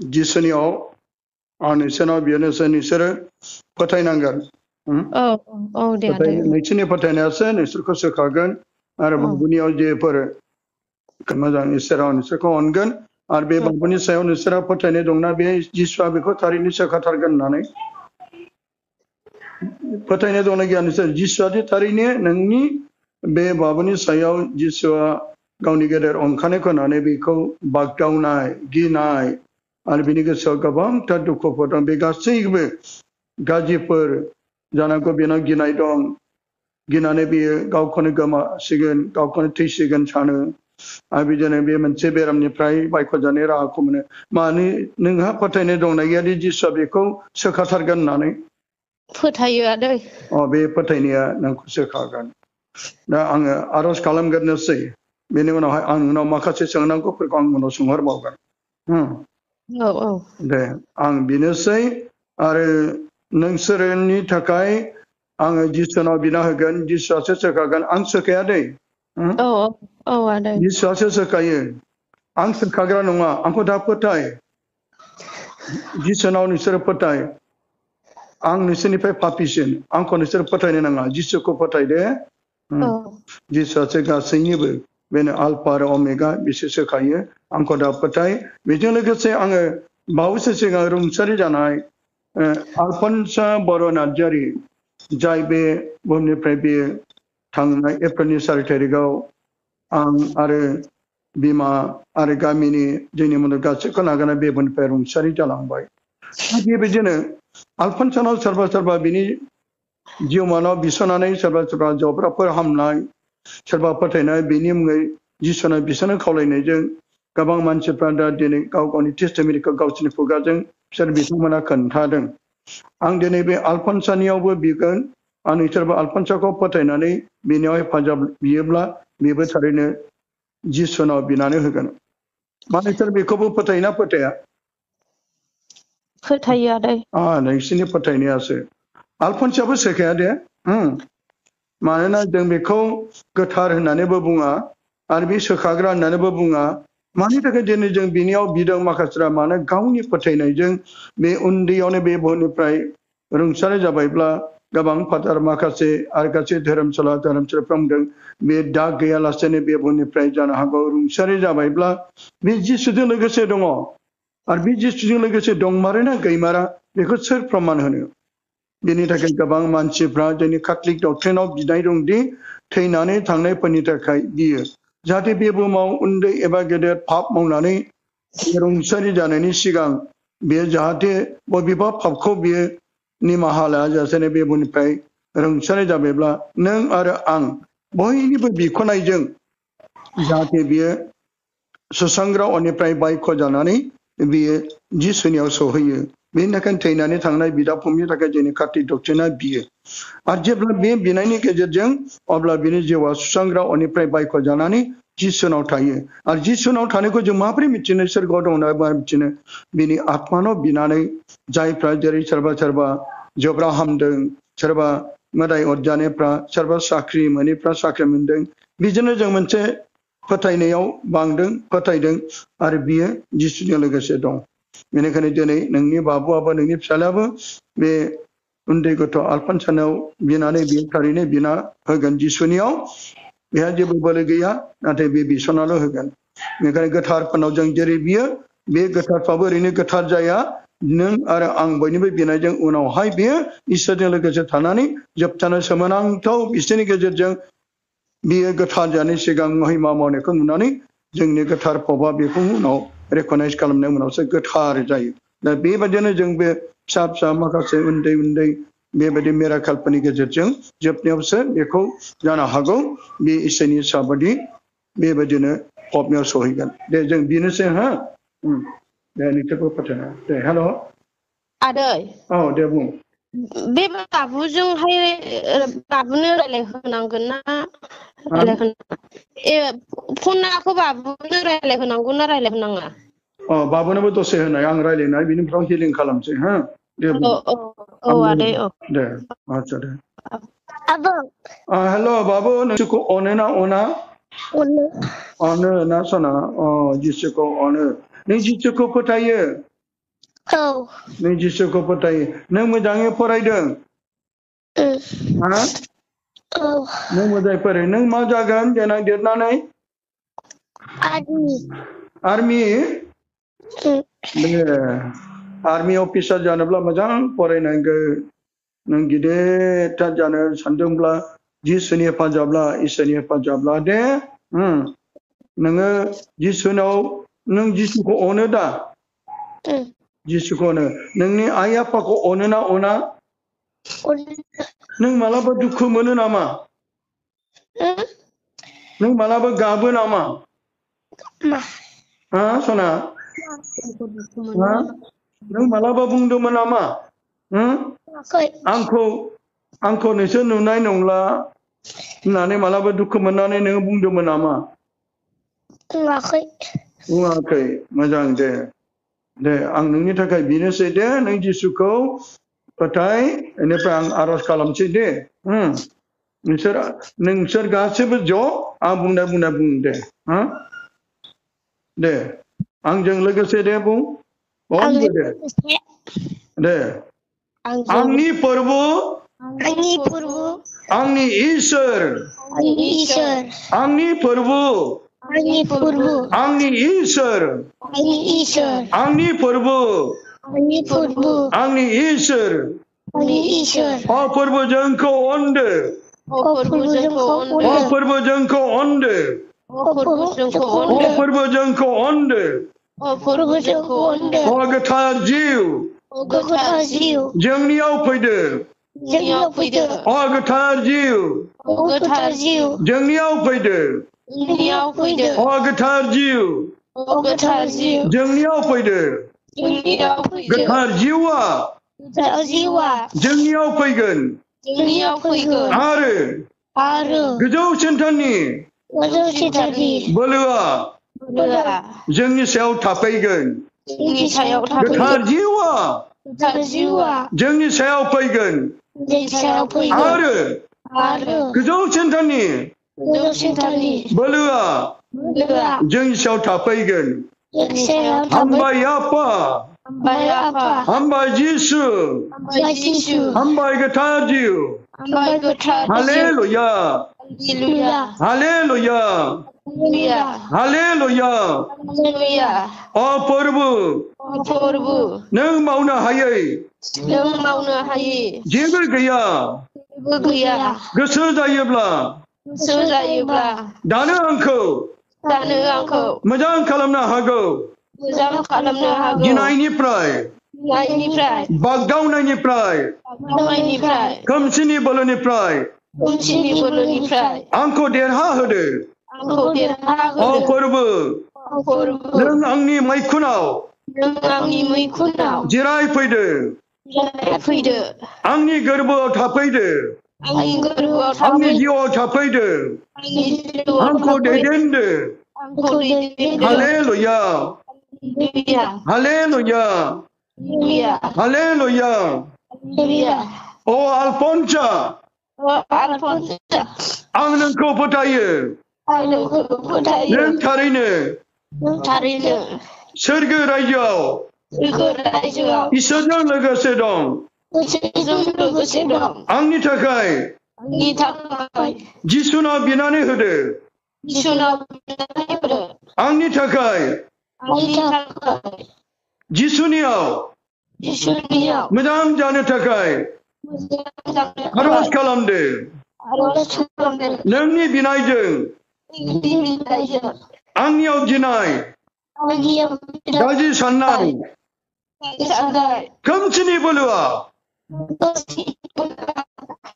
जिसुनियाव आं नोंसोरनाव बियो नोंसोरो फोथायनांगोन नोंसोरनि फोथायनायासो नोंसोरखौ सोखागोन आरो बाबुनियाव जेफोर मोजां इसोरा नोंसोरखौ अनगोन आरो बे बाबुनि सायाव नोंसोरा फोथायनाय दंना बे जिसुआ बेखौ थारैनो सोखाथारगोन होननानै फोथायनाय दंना गैया नोंसोर जिसुआदि थारैनो नोंनि बे बाबुनि सायाव जिसुआ गावनि गेदेर अनखानायखौ होनानै बेखौ बागदावनाय गिनाय आरो बिनि गोसोआव गोबांथार दुखुफोर दं बे गासैबो गाज्रिफोर जानांगौ बेनाव गिनाय दं गिनानै बियो गावखौनो गोमासिगोन गावखौनो थैसिगोन सानो आरो बिदिनो बे मोनसे बेरामनिफ्राय बायख'जानाय राहाखौ मोनो माने नोंहा फोथायनाय दंना गैयादि जिसुआ बेखौ सोखाथारगोन होननानै फोथायो आदै बे फोथायनाया नोंखौ सोखागोन दा आङो आरज खालामग्रोनोसै बेनि उनावहाय आं नोंनाव माखासे सोंनांगौफोरखौ आं उनाव सोंहरबावगोन दे आं बिनोसै आरो नोंसोरनि थाखाय आङो जिसुनाव बिना होगोन जिसुआसो सोखागोन आं सोखाया दै आदै जिसुआसो सोखायो आं सोखाग्रा नङा आंखौ दा फोथाय जिसुनाव नोंसोरो फोथाय आं नोंसोरनिफ्राय पापिसिन आंखौ नोंसोर फोथायनो नाङा जिसुखौ फोथायदे जिसुआसो गासैनिबो बेनो आल्फा आरो अमेगा बिसोर सोखायो आंखौ दा फोथाय बेजों लोगोसे आङो बावैसो सिगां रुंसारि जानाय आलफनसा बर' नार्जारि जाय बे बुहुमनिफ्राय बे थांनाय एप्रिलनि 4 तारिखआव आं आरो बिमा आरो गामिनि जोंनि मुलुग गासैखौ नागारना बे बुहुमनिफ्राय रुंसारि जालांबाय बेबायदिनो आलफनसानाव सोरबा सोरबा बिनि जिउमानाव बिसनानै सोरबा सोरबा जब्राफोर हामनाय सोरबा फोथायनाय बिनि मुङै जिसुनाव बिसोरनो खावलायनायजों गोबां मानसिफ्रा दा दिनै गाव गावनि टेस्टिमनिखौ गावसोरनि खुगाजों बिसोर बिथांमोना खोन्थादों आं दिनै बे आलफनसानियावबो बिगोन आं नोंसोरबो आलफनसाखौ फोथायनानै बिनियाव हेफाजाब बियोब्ला बेबो थारैनो जिसुनाव बिनानै होगोन मा नोंसोर बेखौबो फोथायोना फोथाया फोथायो आदै नोंसोरनि फोथायनायासो आलफनसायाबो सोखाया दे मानोना जों बेखौ गोथार होननानैबो बुङा आरो बे सोखाग्रा होननानैबो बुङा मानि थाखाय दिनै जों बिनियाव बिदों माखासेफ्रा मानो गावनि फोथायनायजों बे उन्दैयावनो बे बुहुमनिफ्राय रुंसारि जाबायब्ला गोबां फादार माखासे आरो गासै धोरोमसालाफ्रा बुंदों बे दाग गैयालासेनो बे बुहुमनिफ्राय जानो हागौ रुंसारि जाबायब्ला बे जिसुजों लोगोसे दङ आरो बे जिसुजों लोगोसे दंमारोना गैमारा बेखौ सोर प्रमान होनो बेनि थाखाय गोबां मानसिफ्रा जोंनि काथलिक डक्ट्रिनाव बिनाय दंदि थैनानै थांनायफोरनि थाखाय बियो जाहाथे बे बुहुमाव उन्दै एबा गेदेर पाप मावनानै रुंसारि जानायनि सिगां बेयो जाहाथे बबेबा पापखौ बियो निमाहा लायाजासेनो बे बुहुमनिफ्राय रुंसारि जाबायब्ला नों आरो आं बयनिबो बिख'नायजों जाहाथे बियो सुस्रांग्रा अरनिफ्राय बायख' जानानै बियो जिसुनियाव सहैयो बेनि थाखाय थैनानै थांनाय बिदा फंबायनि थाखाय जोंनि काथलिक डक्ट्रिना बियो आरो जेब्ला बे बिनायनि गेजेरजों अब्ला बिनि जिउआ सुस्रांग्रा अरनिफ्राय बायख' जानानै जिसुनाव थायो आरो जिसुनाव थानायखौ जों माबोरै मिथिनो सोरगोआव दं होनना माबोरै मिथिनो बिनि आत्मानाव बिनानै जायफ्रा जेरै सोरबा सोरबा जब्रा हामदों सोरबा मोदाय अरजानायफ्रा सोरबा साख्रि मोनैफ्रा साख्रि मोनदों बिदिनो जों मोनसे फोथायनायाव बांदों फोथायदों आरो बियो जिसुजों लोगोसे दं बेनिखायनो दिनै नोंनि बाबुआबो नोंनि फिसालायाबो बे उन्दै गथ' आलफनसानाव बिनानै बियो थारैनो बिना होगोन जिसुनियाव बेहा जेबो बोलो गैया नाथाय बे बिसनाल' होगोन बेनिखायनो गोथारफोरनाव जों जेरै बियो बे गोथारफ्राबो ओरैनो गोथार जाया नों आरो आं बयनिबो बिनायजों उनावहाय बियो इसोरजों लोगोसे थानानै जोबथानो सोमोनांथाव बिसोरनि गेजेरजों बियो गोथार जानायनि सिगां महिमा मावनायखौ नुनानै जोंनि गोथार फबा बेखौ उनाव रेकगनाइज खालामनायनि उनावसो गोथार जायो दा बेबायदिनो जों बे फिसा फिसा माखासे उन्दै उन्दै बेबायदि मिराकेलफोरनि गेजेरजों जोबनायावसो बेखौ जानो हागौ बे इसोरनि साबादि बेबायदिनो फबनायाव सहैगोन दे जों बिनोसै दे नोंसोरखौ फोथायना दे हेल' आदै दे बुं बे बाबुजोंहाय बाबुनो रायलायहोनांगोन ना फनाखौ बाबुनो रायलायहोनांगौ ना रायलायहोनाङा बाबुनोबो दसे होनाय आं रायलायनाय बिनिफ्राय हिलिं खालामसै दे बुं आदै दे आच्छा दे हेल' बाबु नोंसोरखौ अनो ना अना अनो ना सना जिसुखौ अनो नों जिसुखौ फोथायो औ नों जिसुखौ फोथायो नों मोजाङै फरायदों हा औ नों मोजाङै फराय नों मा जागोन देनां देरनानै आर्मि बे आर्मि अफिसार जानोब्ला मोजां फरायनांगोन नों गिदिरथार जानो सानदोंब्ला जिसुनि हेफाजाबला इसोरनि हेफाजाबला दे नोङो जिसुनाव नों जिसुखौ अनो दा जिसुखौ अनो नोंनि आइ आफाखौ अनो ना अना नों मालाबा दुखु मोनो नामा नों मालाबा गाबो नामा हा सना हा नों मालाबा बुंदोंमोन नामा आंखौ नोंसोर नुनाय नंला होननानै मालाबा दुखु मोननानै नोङो बुंदोंमोन नामा बुङाखै मोजां दे आं नोंनि थाखाय बिनोसै दे नों जिसुखौ फोथाय बेनिफ्राय आं आरज खालामसै दे नोंसोर गासैबो ज' आं बुं दे दे आंजों लोगोसे दे बुं बयबो दे आंनि फोरबो आंनि इसोर आंनि फोरबो आंनि इसोर आंनि फोरबो आंनि इसोर फोरबो जोंखौ अनदो फोरबो जोंखौ अनदो फोरबो जोंखौ अनदो गोथार जिउ जोंनियाव फैदो गोथार जिउ जोंनियाव फैदो गोथार जिउ जोंनियाव फैदो गोथार जिउआ जोंनियाव फैगोन आरो गोजौ सेन्टारनि बोलोआ जोंनि सायाव थाफैगोन गोथार जिउआ जोंनि सायाव फैगोन आरो गोजौ सेन्टारनि बोलोआ जोंनि सायाव थाफैगोन हामबाय आफा हामबाय जिसु हामबाय गोथार जिउ हालेलुया हालेलुया हालेलुया फोरबो नों मावनो हायै जेबो गैया गोसो जायोब्ला दानो आंखौ मोजां खालामनो हागौ गिनायनिफ्राय बागदावनायनिफ्राय खोमसिनि बोलोनिफ्राय आंखौ देरहा होदो फोरबो नों आंनि मैखुनाव जिराय फैदो आंनि गोरबोआव थाफैदो आंनि जिउआव थाफैदो आंखौ दैदेनदो हालेलुया हालेलुया हालेलुया आलफन्सा आं नोंखौ फोथायो नों थारैनो सोरगो रायजोआव इसोरजों लोगोसे दं आंनि थाखाय जिसुनाव बिनानै होदो आंनि थाखाय जिसुनियाव मोजां जानो थाखाय आरज खालामदो नोंनि बिनायजों आंनियाव गिनाय गाज्रि साननाय खोमसिनि बोलोआ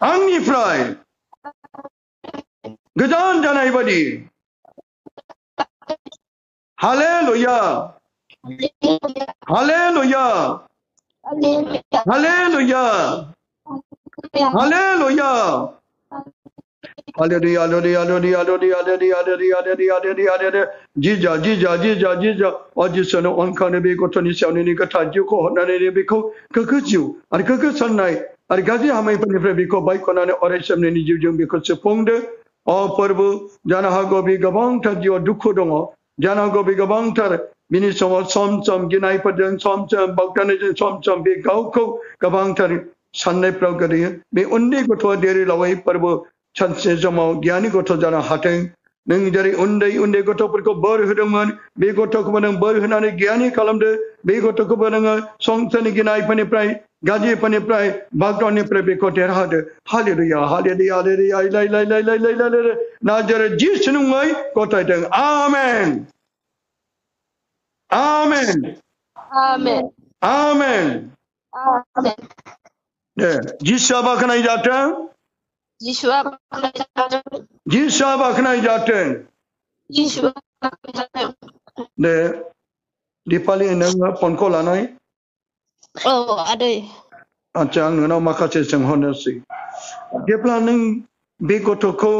आंनिफ्राय गोजान जानाय बादि हालेलुया हालेलुया हालेलुया hallelujah Hallelujah, hallelujah, hallelujah, hallelujah, hallelujah, hallelujah, hallelujah, hallelujah. जिजा जिसुनो अनखानो बे गथ'नि सायाव नोंनि गोथार जिउखौ हरनानै बेखौ गोग्गो जिउ आरो गोग्गो साननाय आरो गाज्रि हामायफोरनिफ्राय बेखौ बायख'नानै अरायसम नोंनि जिउजों बेखौ सुफुंदो फोरबो जानो हागौ बे गोबांथार जिउआव दुखु दङ जानो हागौ बे गोबांथार बिनि समाव सम गिनायफोरजों सम बावटानायजों सम बे गावखौ गोबांथार साननायफ्राव गोलैयो बे उन्दै गथ'आ देरै फोरबो सानसे समाव गियानि गथ' जानो हाथों नों जेरै उन्दै गथ'फोरखौ बोर होदोंमोन बे गथ'खौबो नों बोर होनानै गियानि खालामदो बे गथ'खौबो नोङो संसारनि गिनायफोरनिफ्राय गाज्रिफोरनिफ्राय बागदावनिफ्राय बेखौ देरहादो हालेलुया हालेलुया हालेलुया नाजारे जिसुनि मुङै गथायदों आमेन आमेन Amen. आमेन Amen. दे जिसुआ बाखनाय जाथों Yeshua bakacak. जिसुआ बाखनाय जाथों Yeshua bakacak. दे दिपालि नोङो फनखौ लानाय Oh, ada. आच्छा आं नोंनाव माखासे सोंहरनोसै जेब्ला नों बे गथ'खौ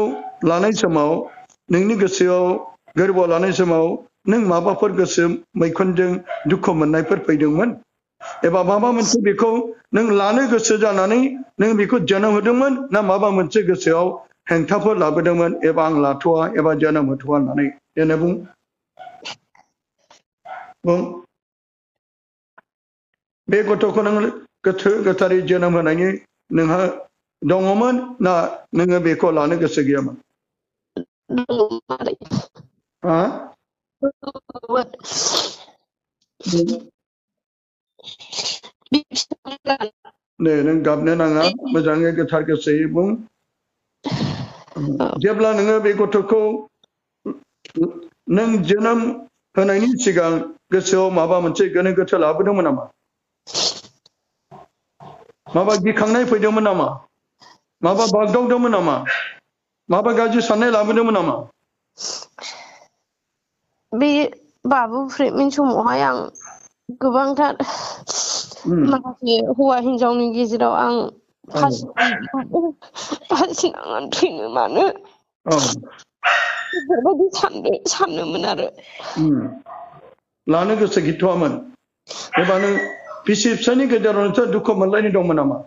लानाय समाव नोंनि गोसोआव गोरबोआव लानाय समाव नों माबाफोर गोसो मैखुनजों दुखु मोननायफोर फैदोंमोन एबा माबा मोनसे बेखौ नों लानो गोसो जानानै नों बेखौ जोनोम होदोंमोन ना माबा मोनसे गोसोआव हेंथाफोर लाबोदोंमोन एबा आं लाथ'वा एबा जोनोम होथ'वा होननानै देनाय बुं बे गथ'खौ नों गोथारै जोनोम होनायनि नोंहा दङमोन ना नोङो बेखौ लानो गोसो गैयामोन हा दे नों गाबनो नाङा मोजाङै गोथार गोसोयै बुं जेब्ला नोङो बे गथ'खौ नों जोनोम होनायनि सिगां गोसोआव माबा मोनसे गोनो गोथो लाबोदोंमोन नामा माबा गिखांनाय फैदोंमोन नामा माबा बागदावदोंमोन नामा माबा गाज्रि साननाय लाबोदोंमोन नामा बे बाबु प्रेगनेन्ट समावहाय आं गोबांथार माखासे हौवा हिनजावनि गेजेराव आं फासिनांनानै थैनो मानो बेफोरबायदि सानोमोन आरो लानो गोसो गैथ'वामोन एबा नों बिसि फिसायनि गेजेरावनोथ' दुखु मोनलायनाय दंमोन नामा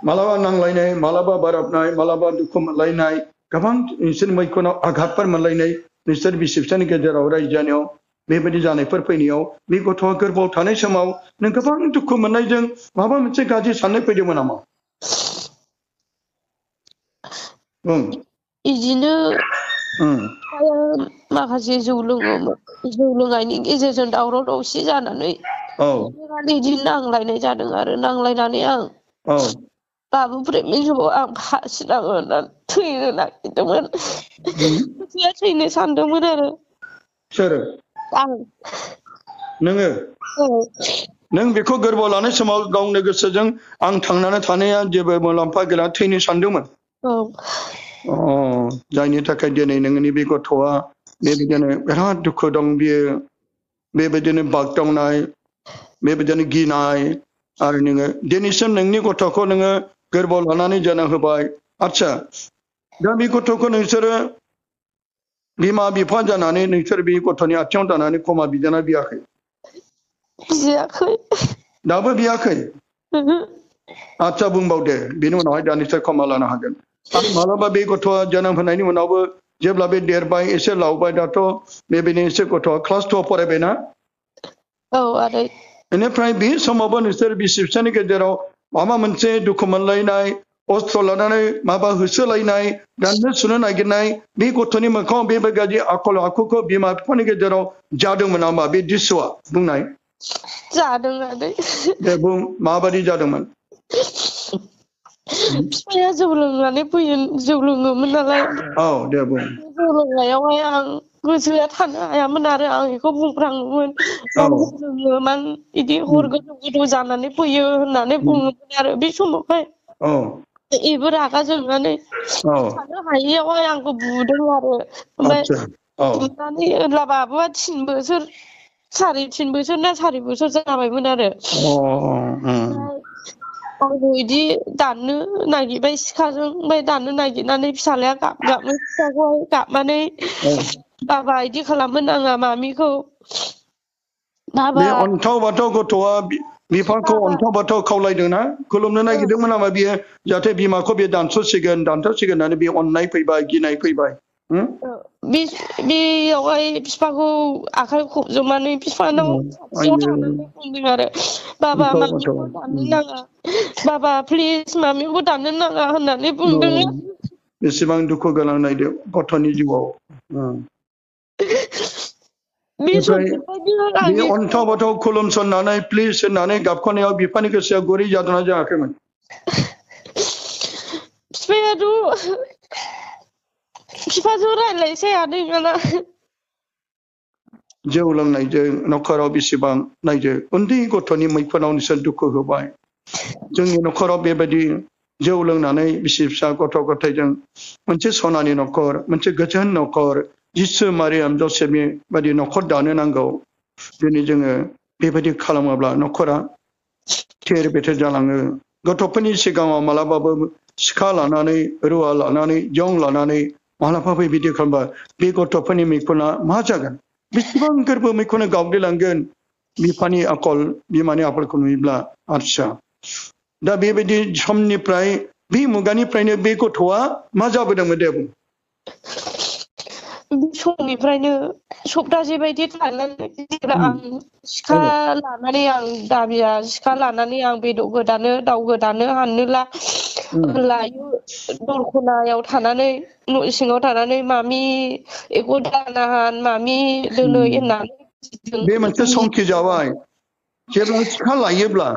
मालाबा नांलायनाय मालाबा बाराबनाय मालाबा दुखु मोनलायनाय गोबां नोंसोर मैखुनाव आघातफोर मोनलायनाय नोंसोर बिसि फिसायनि गेजेराव रायजो जानायाव बेबायदि जानायफोर फैनायाव बे गथ'आ गोरबोआव थानाय समाव नों गोबां दुखु मोननायजों माबा मोनसे गाज्रि साननाय फैदोंमोन नामा बिदिनो माखासे जौ लोङोमोन जौ लोंनायनि गेजेरजों दावराव दावसि जानानै बिदिनो नांलायनाय जादों आरो नांलायनानै आं बाबु प्रेगनेन्ट समाव आं फासिनाङो होननानै थैनो नागिरदोंमोन थैनो सानदोंमोन आरो सोरो नोङो नों बेखौ गोरबोआव लानाय समाव गावनो गोसोजों आं थांनानै थानाया जेबो मुलाम्फा गैला थैनो सानदोंमोन जायनि थाखाय दिनै नोंनि बे गथ'आ बेबायदिनो बिराद दुखु दं बियो बेबायदिनो बागदावनाय बेबायदिनो गिनाय आरो नोङो दिनैसिम नोंनि गथ'खौ नोङो गोरबोआव लानानै जोनोम होबाय आच्छा दा बे गथ'खौ नोंसोरो बिमा बिफा जानानै नोंसोर बे गथ'नि आथिङाव दानानै क्षमा बिदोंना बियाखै बियाखै दाबो बियाखै आच्छा बुंबावदे बेनि उनावहाय दानिसो क्षमा लानो हागोन आरो मालाबा बे गथ'आ जोनोम होनायनि उनावबो जेब्ला बे देरबाय एसे लावबाय दाथ' बेबायदिनो एसे गथ'आ क्लास 2 फरायबायना आदै बेनिफ्राय बे समावबो नोंसोर बिसि फिसायनि गेजेराव माबा मोनसे दुखु मोनलायनाय अस्त्र लानानै माबा होसोलायनाय दाननो सुनो नागिरनाय बे गथ'नि मोखाङाव बेबायदि गाज्रि आखल आखुखौ बिमा बिफानि गेजेराव जादोंमोन नामा बे दृश्यआ बुंनाय जादों आदै दे बुं माबायदि जादोंमोन बिफाया जौ लोंनानै जौ लोङोमोन नालाय दे बुं जौ लोंनायावहाय आं गोसोआ थानो हायामोन आरो आं बेखौ बुंफ्राङोमोन मानो लोङो मानो बिदि हर गोजौ जानानै फैयो होननानै बुङोमोन आरो बे समावहाय बेबो रागा जोंनानै थानो हायियावहाय आंखौ बुदों आरो ओमफ्राय बुनानै अब्ला बाबुआ 3 बोसोर 3.5 बोसोर ना 4 बोसोर जाबायमोन आरो आंखौ बिदि दाननो नागिरबाय सिखाजों ओमफ्राय दाननो नागिरनानै फिसालाया गाबगाबो फिसाखौहाय गाबनानै बाबा बिदि खालामनो नाङा मामिखौ बे अन्थाव बाथाव गथ'आ बिफाखौ अन्थाव बाथाव खावलायदोंना खुलुमनो नागिरदोंमोन नामा बियो जाहाथे बिमाखौ बे दानस'सिगोन होननानै बे अननाय फैबाय गिनाय फैबाय बेयावहाय बिफाखौ आखाइ खबजोबनानै बिफानाव खाथियाव थानानै बुंदों आरो बाबा मामिखौ दाननो नाङा बाबा प्लिज मामिखौ दाननो नाङा होननानै बुंदों बेसेबां दुखु गोनां नायदो गथ'नि जिउआव बे बे समनिफ्रायनो अन्थाव बाथाव खुलुमसननानै प्लिज होननानै गाबख'नायाव बिफानि गोसोआ गुरै जादोंना जायाखैमोन बिफाजों रायज्लायसै आदैना जौ लोंनायजों न'खराव बेसेबां नायदो उन्दै गथ'नि मैखुनाव नोंसोर दुखु होबाय जोंनि न'खराव बेबायदि जौ लोंनानै बिसि फिसा गथ' गथायजों मोनसे सनानि न'खर मोनसे गोजोन न'खर जिसु मारियाम जसेफनि बायदि न'खर दानो नांगौ दिनै जोङो बेबायदि खालामोब्ला न'खरा थेर बेथेर जालाङो गथ'फोरनि सिगाङाव मालाबाबो सिखा लानानै रुवा लानानै जं लानानै मालाबाबो बिदि खालामबा बे गथ'फोरनि मैखुना मा जागोन बेसेबां गोरबो मैखुना गावग्लिलांगोन बिफानि आखल बिमानि आखलखौ नुयोब्ला आरसा दा बेबायदि समनिफ्राय बे मुगानिफ्रायनो बे गथ'आ मा जाबोदोंमोन दे बुं समनिफ्रायनो सप्तासे बायदि थानानै जेब्ला आं सिखा लानानै आं दाबिया सिखा लानानै आं बेदर गोदानो दाउ गोदानो हाननोला लायो दरखनायाव थानानै न' सिङाव थानानै मामि एखौ दाना हान मामि दोनै होननानै बे मोनसे संखि जाबाय जेब्ला सिखा लायोब्ला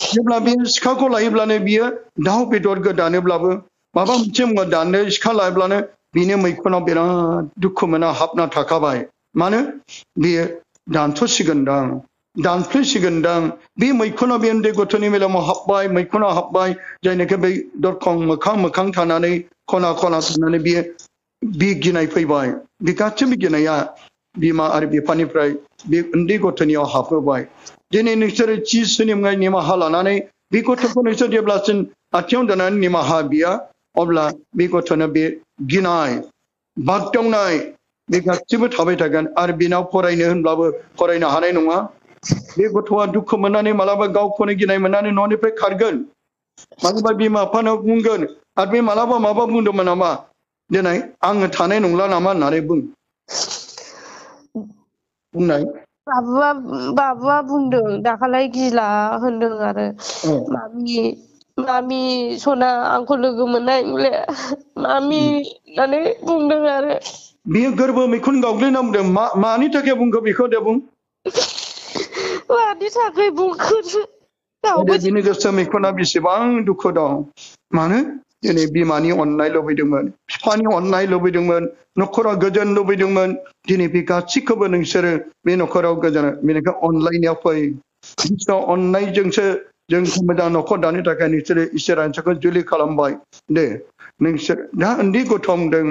जेब्ला बे सिखाखौ लायोब्लानो बियो दाउ बेदर गोदानोब्लाबो माबा मोनसे मुवा दाननो सिखा लायोब्लानो बिनि मैखुनाव बिराद दुखु मोना हाबना थाखाबाय मानो बियो दानस'सिगोनदां दानफ्लेसिगोनदां बे मैखुनाव बे उन्दै गथ'नि मेलेमाव हाबबाय मैखुनाव हाबबाय जायनाखि बै दरखं मोखां मोखां थानानै खना खना थानानै बियो बे गिनाय फैबाय बे गासैबो गिनाया बिमा आरो बिफानिफ्राय बे उन्दै गथ'नियाव हाबहोबाय दिनै नोंसोरो जिसुनि मुङै निमाहा लानानै बे गथ'खौ नोंसोर जेब्लासिम आथिङाव दोननानै निमाहा बिया अब्ला बे गथ'नो बे गिनाय बागदावनाय बे गासिबो थाबाय थागोन आरो बिनाव फरायनो होनब्लाबो फरायनो हानाय नङा बे गथ'आ दुखु मोननानै मालाबा गावखौनो गिनाय मोननानै न'निफ्राय खारगोन मालाबा बिमा बिफानाव बुंगोन आरो बे मालाबा माबा बुंदोंमोन नामा दिनै आङो थानाय नंला नामा होननानै बुंनाय बाबुआ बुंदों दाखालै गिला होनदों आरो मामि सना आंखौ लोगो मोननाय नंले मामि होननानै बुंदों आरो बियो गोरबो मैखुन गावग्लिना बुंदों मानि थाखाय बुंखो बेखौ दे बुं मानि थाखाय बुंखो बिनि गोसो मैखुना बेसेबां दुखु दं मानो दिनै बिमानि अननाय लुबैदोंमोन बिफानि अननाय लुबैदोंमोन न'खराव गोजोन लुबैदोंमोन दिनै बे गासैखौबो नोंसोरो बे न'खराव गोजोन बेनिखायनो अनलायनायाव फै अननायजोंसो जों मोजां न'खर दानो थाखाय नोंसोरो इसोरा नोंसोरखौ जुलि खालामबाय दे नोंसोर दा उन्दै गथ' बुंदों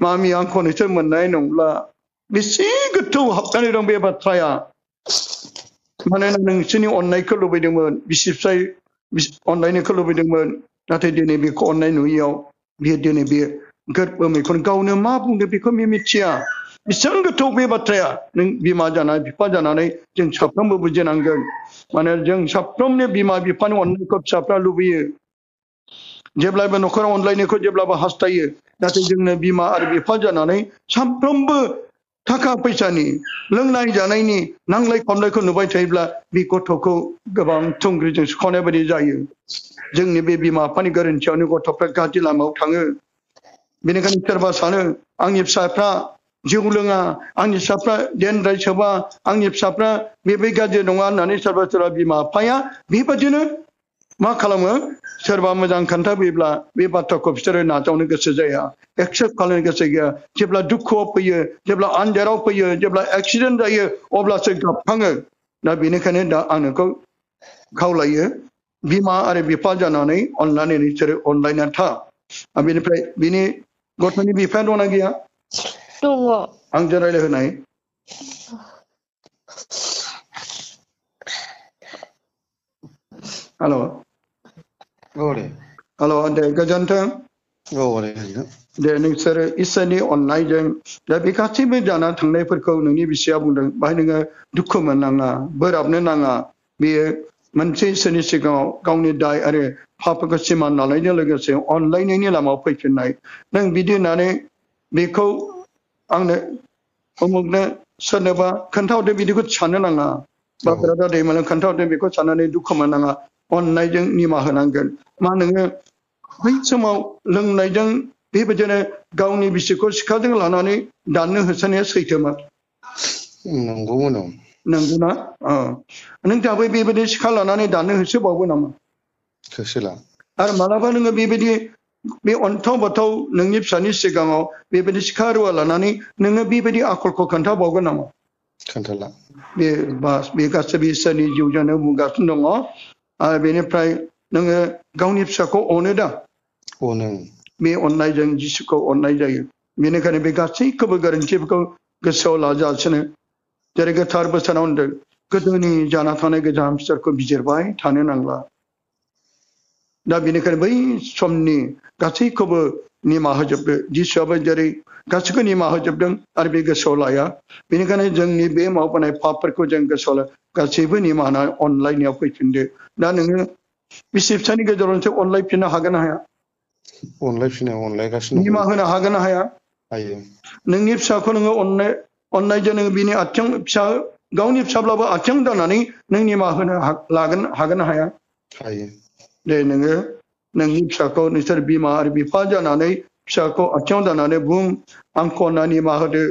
मामि आंखौ नोंसोर मोननाय नंला बेसे गोथौ हाबनानै दं बे बाथ्राया मानोना नोंसोरनि अननायखौ लुबैदोंमोन बिसि फिसाय अनलायनायखौ लुबैदोंमोन नाथाय दिनै बेखौ अननाय नुयियाव बियो दिनै बे गोरबो मैखुन गावनो मा बुंदों बेखौ मिथिया बेसेबां गोथौ बे बाथ्राया नों बिमा जानानै बिफा जानानै जों साफ्रोमबो बुजिनांगोन माने जों साफ्रोमनो बिमा बिफानि अननायखौ फिसाफ्रा लुबैयो जेब्लाबो न'खराव अनलायनायखौ जेब्लाबो हास्थायो नाथाय जोंनो बिमा आरो बिफा जानानै साफ्रोमबो थाखा फैसानि लोंनाय जानायनि नांलाय खमलायखौ नुबाय थायोब्ला बे गथ'खौ गोबां थुंग्रिजों सुख'नाय बायदि जायो जोंनि बे बिमा बिफानि गोरोन्थियावनो गथ'फ्रा गाज्रि लामायाव थाङो बेनिखायनो सोरबा सानो आंनि फिसाफ्रा जौ लोङा आंनि फिसाफ्रा देनद्राय सोबा आंनि फिसाफ्रा बेबो गाज्रि नङा होननानै सोरबा बिमा बिफाया बेबादिनो मा खालामो सोरबा मोजां खोन्थाबोयोब्ला बे बाथ्राखौ बिसोरो नाजावनो गोसो जाया एक्सेप्ट खालामनो गोसो गैया जेब्ला दुखुआव फैयो जेब्ला आन्जाराव फैयो जेब्ला एक्सिडेन्ट जायो अब्लासो गाबखाङो दा बेनिखायनो दा आं नोंखौ खावलायो बिमा आरो बिफा जानानै अननानै नोंसोरो अनलायनानै था बेनिफ्राय बिनि गथ'नि बिफाया दंना गैया दङ आंजों रायज्लायहोनाय हेल' हेल' दे गोजोन्थों दे नोंसोरो इसोरनि अननायजों दा बे गासैबो जाना थांनायफोरखौ नोंनि बिसिया बुंदों बाहाय नोङो दुखु मोननाङा बोराबनो नाङा बेयो मोनसे इसोरनि सिगाङाव गावनि दाय आरो पापखौ सिमान लानायजों लोगोसे अनलायनायनि लामायाव फैफिननाय नों बिदि होननानै बेखौ आंनो उमुगनो सोरनोबा खोन्थाहरदो बिदिखौ साननो नाङा बाबारा दैमानो खोन्थाहरदो बेखौ साननानै दुखु मोननाङा अननायजों निमाहा होनांगोन मा नोङो बै समाव लोंनायजों बेबायदिनो गावनि बिसिखौ सिखाजों लानानै दाननो होसोनाया सैथोमोन नंगौना नों दाबो बेबायदि सिखा लानानै दाननो होसोबावो नामा होसोला आरो मालाबा नोङो बेबायदि बे अन्थाव बाथाव नोंनि फिसानि सिगाङाव बेबायदि सिखा रुवा लानानै नोङो बेबायदि आखलखौ खोन्थाबावगोन नामा खोन्थाला बे गासैबो इसोरनि जिउजोंनो बुंगासिनो दङ आरो बेनिफ्राय नोङो गावनि फिसाखौ अनो दा अनो बे अननायजों जिसुखौ अननाय जायो बेनिखायनो बे गासैखौबो गोरोन्थिफोरखौ गोसोआव लाजासिनो जेरै गोथार बोसोनाव होनदों गोदोनि जाना थानाय गोजाम फिसाखौ बिजिरबाय थानो नांला दा बेनिखायनो बै समनि गासैखौबो निमाहा होजोबदो जिसुआबो जेरै गासैखौ निमाहा होजोबदों आरो बे गोसोआव लाया बेनिखायनो जोंनि बे मावबोनाय पापफोरखौ जों गोसोआव गासैबो निमाहा अनलायनायाव फैफिनदो दा नोङो बिसि फिसानि गेजेरावसो अनलायफिननो हागोन ना हाया अनलायगासिनो निमाहा होनो हागोन ना हाया हायो नोंनि फिसाखौ नोङो अननायजों नोङो बिनि आथिं फिसा गावनि फिसाब्लाबो आथिं दानानै नों निमाहा होनो हागोन ना हाया हायो दे नोङो नोंनि फिसाखौ नोंसोर बिमा आरो बिफा जानानै फिसाखौ आथिङाव दानानै बुं आंखौ अननानै निमाहा होदो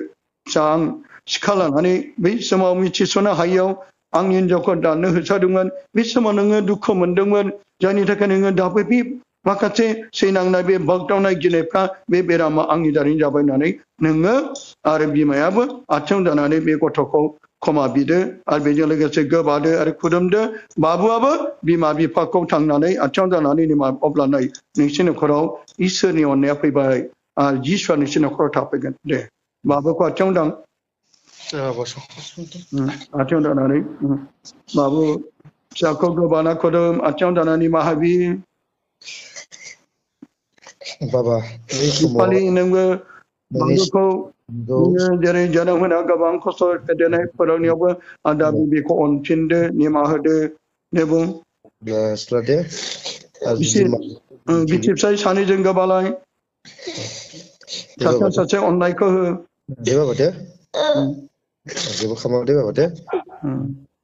फिसा आं सिखा लानानै बै समाव मिथिस'नो हायैयाव आंनि हिनजावखौ दाननो होसारदोंमोन बे समाव नोङो दुखु मोनदोंमोन जायनि थाखाय नोङो दाबो बे माखासे सैनांनाय बे बागदावनाय गिनायफ्रा बे बेरामा आंनि दारै जाबाय होननानै नोङो आरो बिमायाबो आथिं दानानै बे गथ'खौ क्षमा बिदो आरो बेजों लोगोसे गोबादो आरो खुलुमदो बाबुआबो बिमा बिफाखौ थांनानै आथिं दानानै अब्ला नै नोंसिनि न'खराव इसोरनि अननाया फैबाय आरो जिसुआ नोंसिनि न'खराव थाफैगोन दे बाबुखौ आथिं दां आथिं दानानै बाबु फिसाखौ गोबाना खुलुम आथिं दानानै माहाबि बाबा दिपालि नोंबो बाबुखौ जेरै जोनोम होना गोबां खस्थ' फेदेरनाय फोरोंनायावबो आदा बेखौ अनफिनदो निमाहा होदो दे बुं बिसि फिसाय सानैजों गोबालाय सासेया सासे अननायखौ हो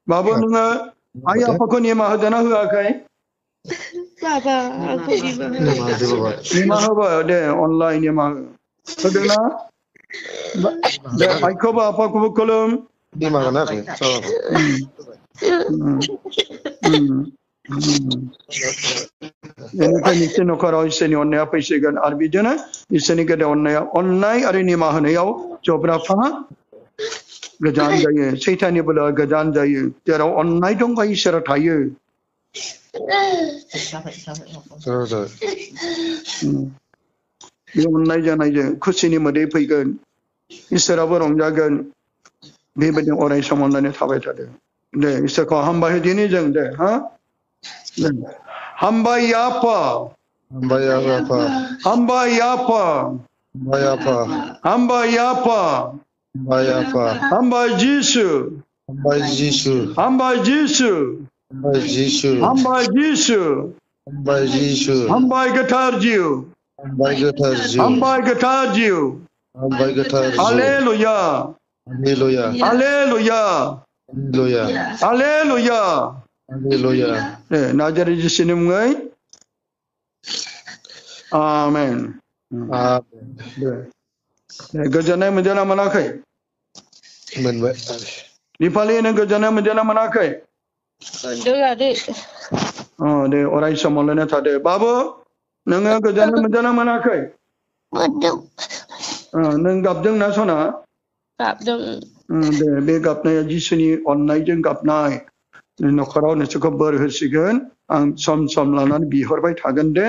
बाबु नोङो आइ आफाखौ निमाहा होदोना होआखै बाबा आंखौ निमाहा होबाय दे अनलाय निमाहा होदोंना दे आइखौबो आफाखौबो खुलुम बेनिफ्राय नोंसोरनि न'खराव इसोरनि अननाया फैसिगोन आरो बिदिनो इसोरनि गेदेर अननाय आरो निमाहा होनायाव जब्राफ्रा गोजान जायो सैताननि बोलोआ गोजान जायो जेराव अननाय दंबा इसोरा थायो बे अननाय जानायजों खुसिनि मोदै फैगोन इसोराबो रंजागोन बेबायदि अराय सम अननानै थाबाय थादों दे इसोरखौ हामबाय दिनै जों दे हा हामबाय आफा हामबाय आफा हामबाय आफा हामबाय आफा हामबाय जिसु हामबाय जिसु हामबाय जिसु हामबाय जिसु हामबाय जिसु हामबाय जिसु हामबाय गोथार जिउ हामबाय गोथार जिउ हामबाय गोथार जिउ हामबाय गोथार जिउ हालेलुया हालेलुया हालेलुया हालेलुया हालेलुया हालेलुया नाजारि जिसुनि मुङै आमेन दे गोजोननाय मोनदोंना मोनाखै मोनबाय दिपालि नों गोजोननाय मोनदोंना मोनाखै मोनदों आदै दे अराय सम अनलायना थादो बाबु नोङो गोजोननाय मोनदोंना मोनाखै मोनदों नों गाबदों ना सना गाबदों दे बे गाबनाया जिसुनि अननायजों गाबनाय न'खराव नोंसोरखौ बोर होसिगोन आं सम सम लानानै बिहरबाय थागोन दे